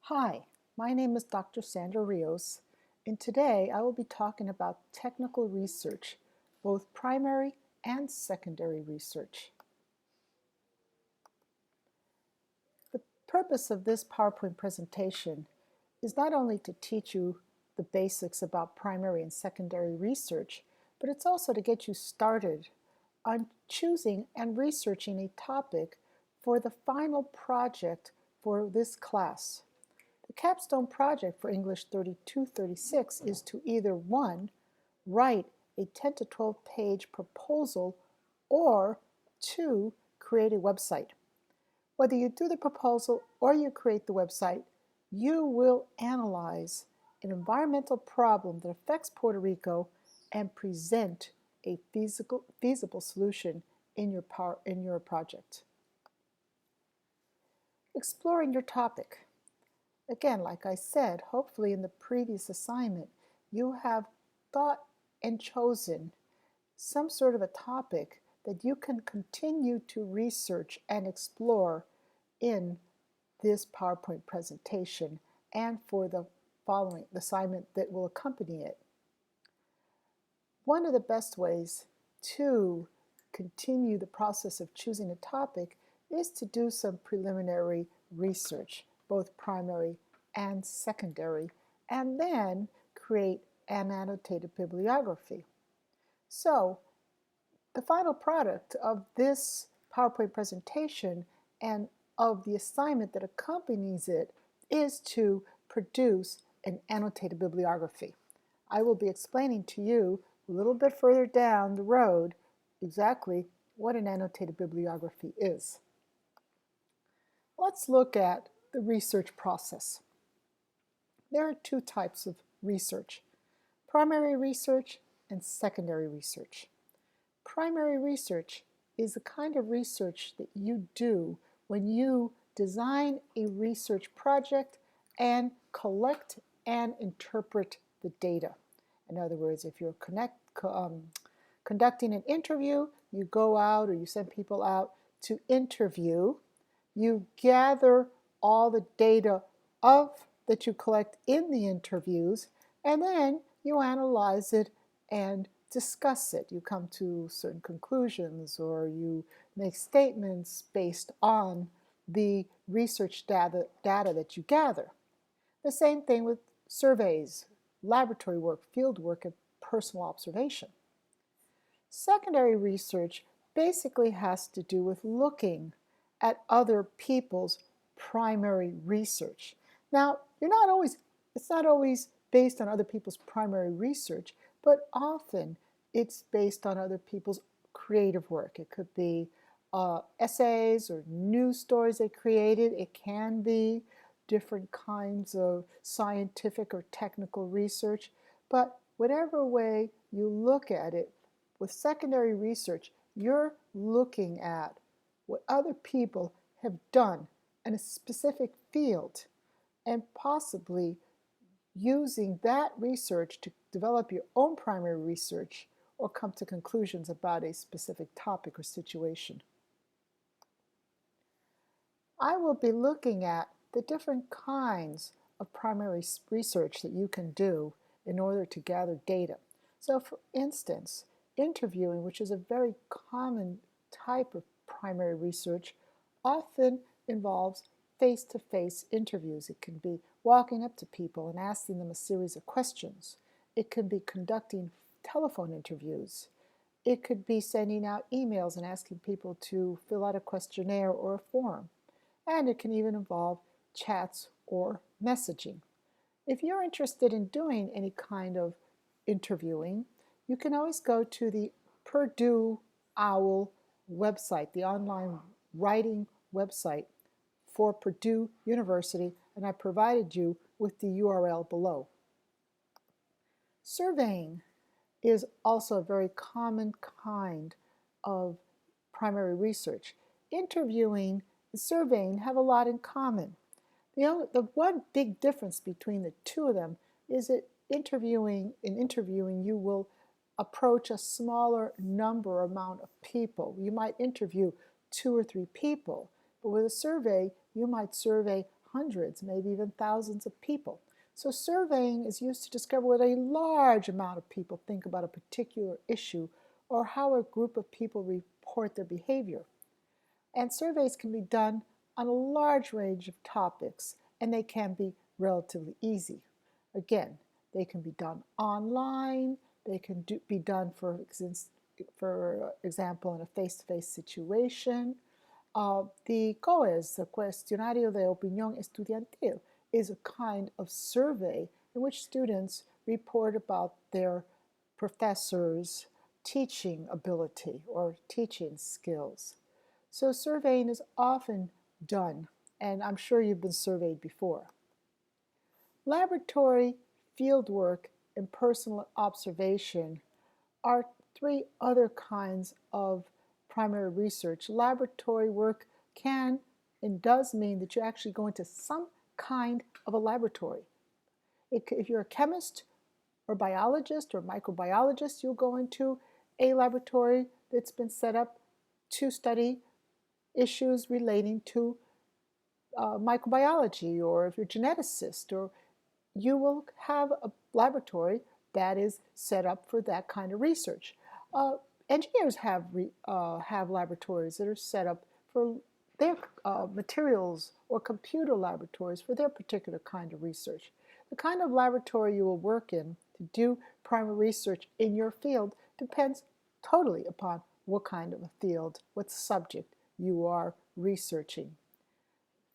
Hi, my name is Dr. Sandra Rios, and today I will be talking about technical research, both primary and secondary research. The purpose of this PowerPoint presentation is not only to teach you the basics about primary and secondary research, but it's also to get you started on choosing and researching a topic for the final project for this class. The capstone project for English 3236 is to either 1. Write a 10 to 12 page proposal, or 2. Create a website. Whether you do the proposal or you create the website, you will analyze an environmental problem that affects Puerto Rico and present a feasible solution in your project. Exploring your topic. Again, like I said, hopefully in the previous assignment, you have thought and chosen some sort of a topic that you can continue to research and explore in this PowerPoint presentation and for the following assignment that will accompany it. One of the best ways to continue the process of choosing a topic is to do some preliminary research, both primary and secondary, and then create an annotated bibliography. So the final product of this PowerPoint presentation and of the assignment that accompanies it is to produce an annotated bibliography. I will be explaining to you a little bit further down the road exactly what an annotated bibliography is. Let's look at the research process. There are two types of research: primary research and secondary research. Primary research is the kind of research that you do when you design a research project and collect and interpret the data. In other words, if you're conducting an interview, you go out or you send people out to interview. You gather all the data that you collect in the interviews, and then you analyze it and discuss it. You come to certain conclusions, or you make statements based on the research data that you gather. The same thing with surveys, laboratory work, field work, and personal observation. Secondary research basically has to do with looking at other people's primary research. Now, it's not always based on other people's primary research, but often it's based on other people's creative work. It could be essays or news stories they created. It can be different kinds of scientific or technical research. But whatever way you look at it, with secondary research, you're looking at what other people have done in a specific field and possibly using that research to develop your own primary research or come to conclusions about a specific topic or situation. I will be looking at the different kinds of primary research that you can do in order to gather data. So for instance, interviewing, which is a very common type of primary research, often involves face-to-face interviews. It can be walking up to people and asking them a series of questions. It can be conducting telephone interviews. It could be sending out emails and asking people to fill out a questionnaire or a form. And it can even involve chats or messaging. If you're interested in doing any kind of interviewing, you can always go to the Purdue OWL website, the online writing website for Purdue University, and I provided you with the URL below. Surveying is also a very common kind of primary research. Interviewing and surveying have a lot in common. The one big difference between the two of them is that in interviewing you will approach a smaller amount of people. You might interview 2 or 3 people, but with a survey you might survey hundreds, maybe even thousands of people. So surveying is used to discover what a large amount of people think about a particular issue or how a group of people report their behavior. And surveys can be done on a large range of topics, and they can be relatively easy. Again, they can be done online, they can be done, for example, in a face-to-face situation. The COES, the Cuestionario de Opinión Estudiantil, is a kind of survey in which students report about their professors' teaching ability or teaching skills. So surveying is often done, and I'm sure you've been surveyed before. Laboratory, fieldwork, and personal observation are three other kinds of primary research. Laboratory work can and does mean that you actually go into some kind of a laboratory. If you're a chemist or biologist or microbiologist, you'll go into a laboratory that's been set up to study issues relating to microbiology, or if you're a geneticist, or you will have a laboratory that is set up for that kind of research. Engineers have laboratories that are set up for their materials, or computer laboratories for their particular kind of research. The kind of laboratory you will work in to do primary research in your field depends totally upon what kind of a field, what subject you are researching.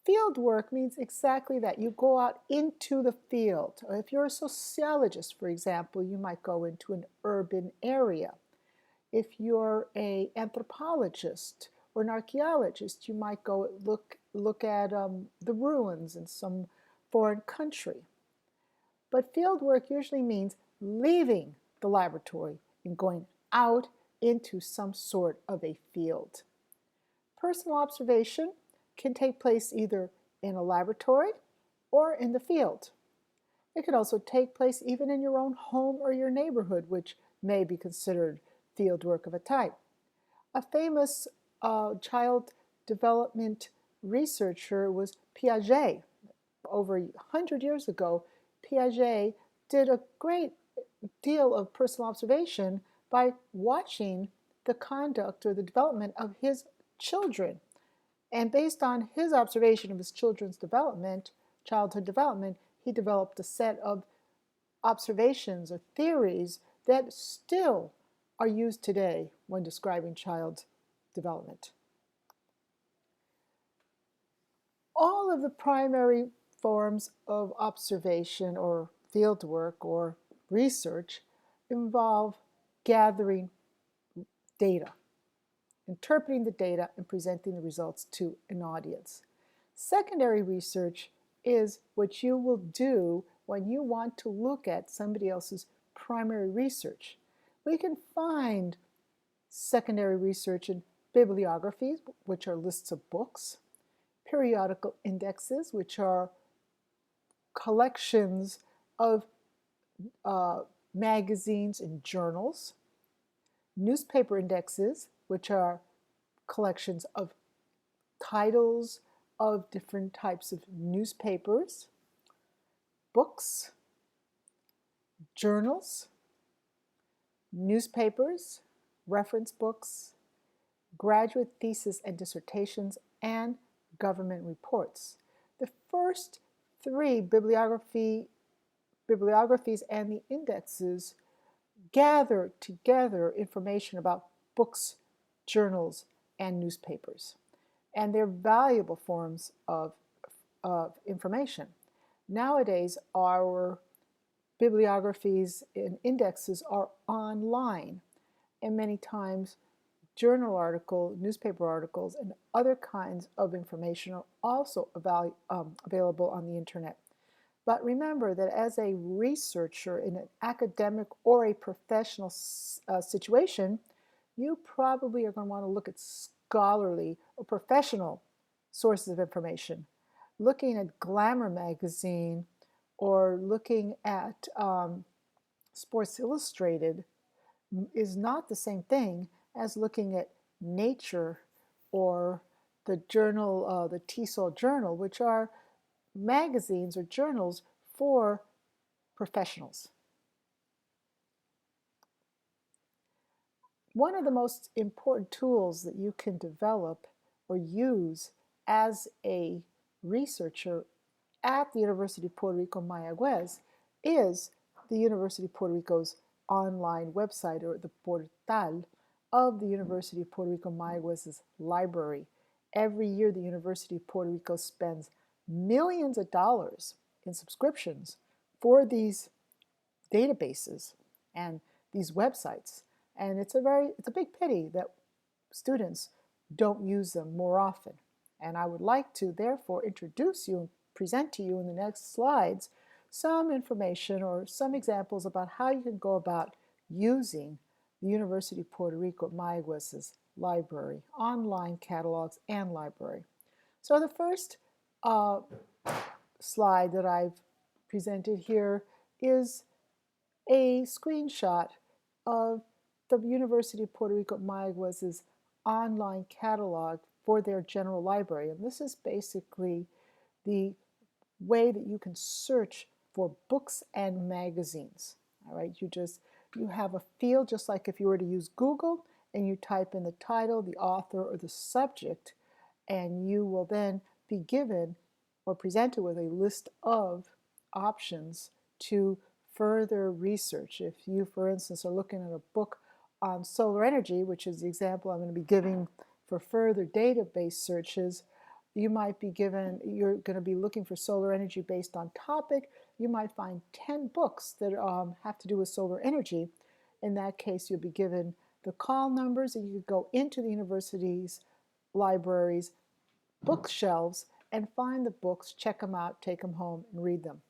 Field work means exactly that. You go out into the field. If you're a sociologist, for example, you might go into an urban area. If you're an anthropologist or an archaeologist, you might go look at the ruins in some foreign country. But field work usually means leaving the laboratory and going out into some sort of a field. Personal observation can take place either in a laboratory or in the field. It can also take place even in your own home or your neighborhood, which may be considered field work of a type. A famous child development researcher was Piaget. Over 100 years ago, Piaget did a great deal of personal observation by watching the conduct or the development of his children. And based on his observation of his children's development, childhood development, he developed a set of observations or theories that still are used today when describing child development. All of the primary forms of observation or fieldwork or research involve gathering data, interpreting the data, and presenting the results to an audience. Secondary research is what you will do when you want to look at somebody else's primary research. We can find secondary research in bibliographies, which are lists of books, periodical indexes, which are collections of magazines and journals, newspaper indexes, which are collections of titles of different types of newspapers, books, journals, newspapers, reference books, graduate theses and dissertations, and government reports. The first three, bibliographies and the indexes, gather together information about books, journals, and newspapers. And they're valuable forms of information. Nowadays, our bibliographies and indexes are online, and many times journal articles, newspaper articles, and other kinds of information are also available on the internet. But remember that as a researcher in an academic or a professional situation, you probably are going to want to look at scholarly or professional sources of information. Looking at Glamour magazine or looking at Sports Illustrated is not the same thing as looking at Nature or the journal, the TESOL journal, which are magazines or journals for professionals. One of the most important tools that you can develop or use as a researcher at the University of Puerto Rico Mayagüez is the University of Puerto Rico's online website, or the portal of the University of Puerto Rico Mayagüez's library. Every year, the University of Puerto Rico spends millions of dollars in subscriptions for these databases and these websites. And it's a big pity that students don't use them more often. And I would like to therefore introduce you and present to you in the next slides some information or some examples about how you can go about using the University of Puerto Rico at Mayagüez's library, online catalogs and library. So the first slide that I've presented here is a screenshot of the University of Puerto Rico at Mayagüez's online catalog for their general library. And this is basically the way that you can search for books and magazines. All right, you have a field just like if you were to use Google, and you type in the title, the author, or the subject, and you will then be given or presented with a list of options to further research. If you, for instance, are looking at a book on solar energy, which is the example I'm going to be giving for further database searches, you're going to be looking for solar energy based on topic. You might find 10 books that have to do with solar energy. In that case, you'll be given the call numbers, and you could go into the university's libraries, bookshelves, and find the books, check them out, take them home, and read them.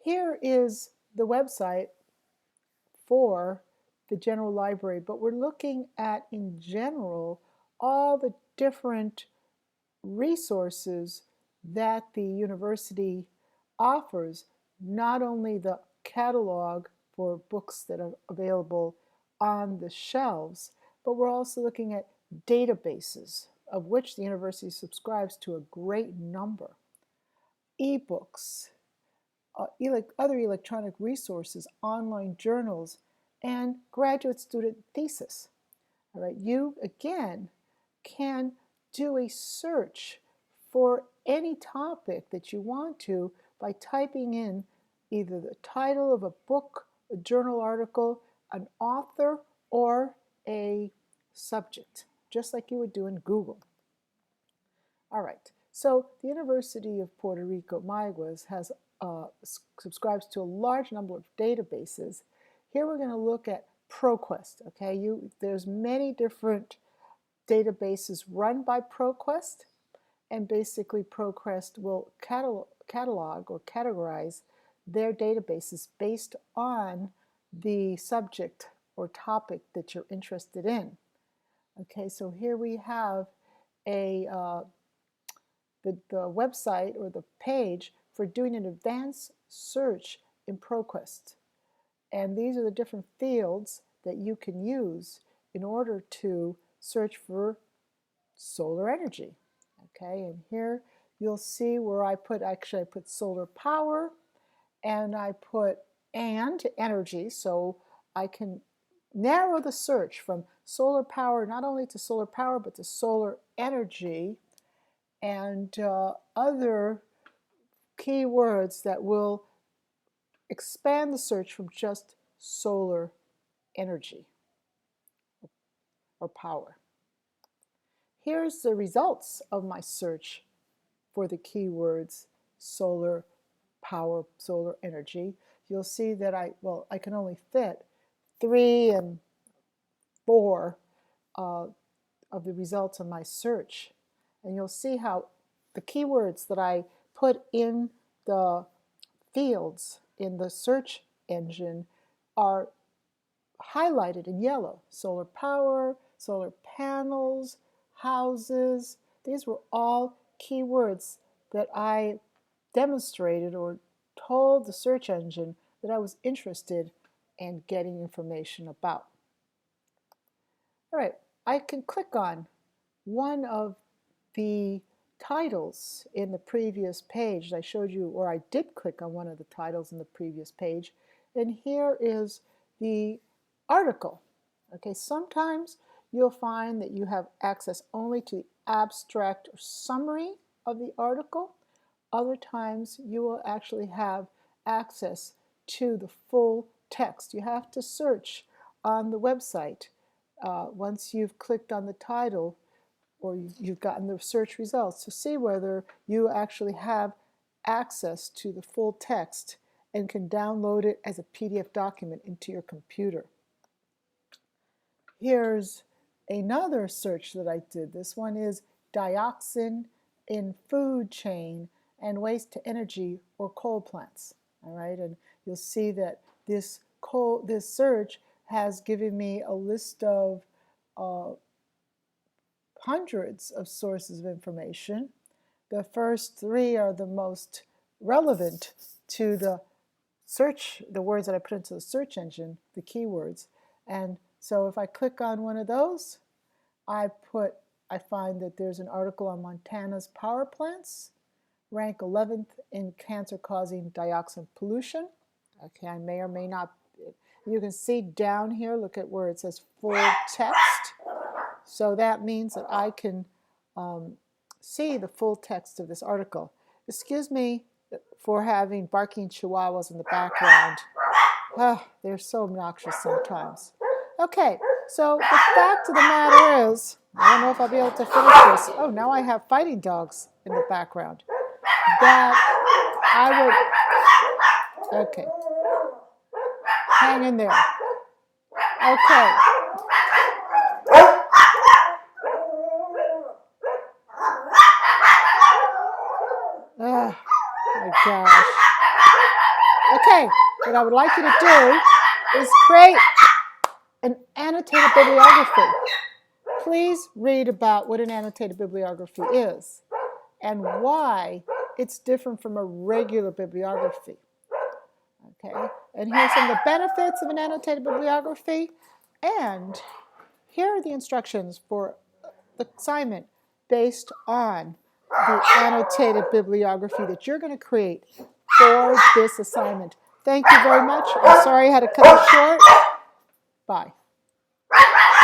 Here is the website for the general library, but we're looking at, in general, all the different resources that the university offers, not only the catalog for books that are available on the shelves, but we're also looking at databases, of which the university subscribes to a great number, ebooks, other electronic resources, online journals, and graduate student thesis. All right, you again can do a search for any topic that you want to by typing in either the title of a book, a journal article, an author, or a subject, just like you would do in Google. All right, so the University of Puerto Rico Mayagüez has subscribes to a large number of databases. Here we're going to look at ProQuest. Okay, there's many different databases run by ProQuest, and basically ProQuest will catalog or categorize their databases based on the subject or topic that you're interested in. Okay, so here we have the website or the page for doing an advanced search in ProQuest. And these are the different fields that you can use in order to search for solar energy. Okay, and here you'll see where I put solar power, and I put and energy, so I can narrow the search from solar power not only to solar power but to solar energy and other keywords that will expand the search from just solar energy or power. Here's the results of my search for the keywords solar power, solar energy. You'll see that I can only fit 3 and 4 of the results of my search. And you'll see how the keywords that I put in the fields in the search engine are highlighted in yellow. Solar power, solar panels, houses. These were all keywords that I demonstrated or told the search engine that I was interested in getting information about. All right, I can click on one of the titles in the previous page. I showed you, or I did click on one of the titles in the previous page, and here is the article. Okay, sometimes you'll find that you have access only to the abstract or summary of the article. Other times you will actually have access to the full text. You have to search on the website. Once you've clicked on the title or you've gotten the search results to see whether you actually have access to the full text and can download it as a PDF document into your computer. Here's another search that I did. This one is dioxin in food chain and waste to energy or coal plants. All right, and you'll see that this search has given me a list of hundreds of sources of information. The first three are the most relevant to the search, the words that I put into the search engine, the keywords. And so if I click on one of those, I find that there's an article on Montana's power plants, rank 11th in cancer-causing dioxin pollution. Okay, I may or may not. You can see down here, look at where it says full text. So that means that I can see the full text of this article. Excuse me for having barking chihuahuas in the background. They're so obnoxious sometimes. Okay, so the fact of the matter is, I don't know if I'll be able to finish this. Oh, now I have fighting dogs in the background. That I would, okay, hang in there. Okay. Oh my gosh. Okay, what I would like you to do is create an annotated bibliography. Please read about what an annotated bibliography is and why it's different from a regular bibliography. Okay, and here's some of the benefits of an annotated bibliography, and here are the instructions for the assignment based on the annotated bibliography that you're going to create for this assignment. Thank you very much. I'm sorry I had to cut it short. Bye.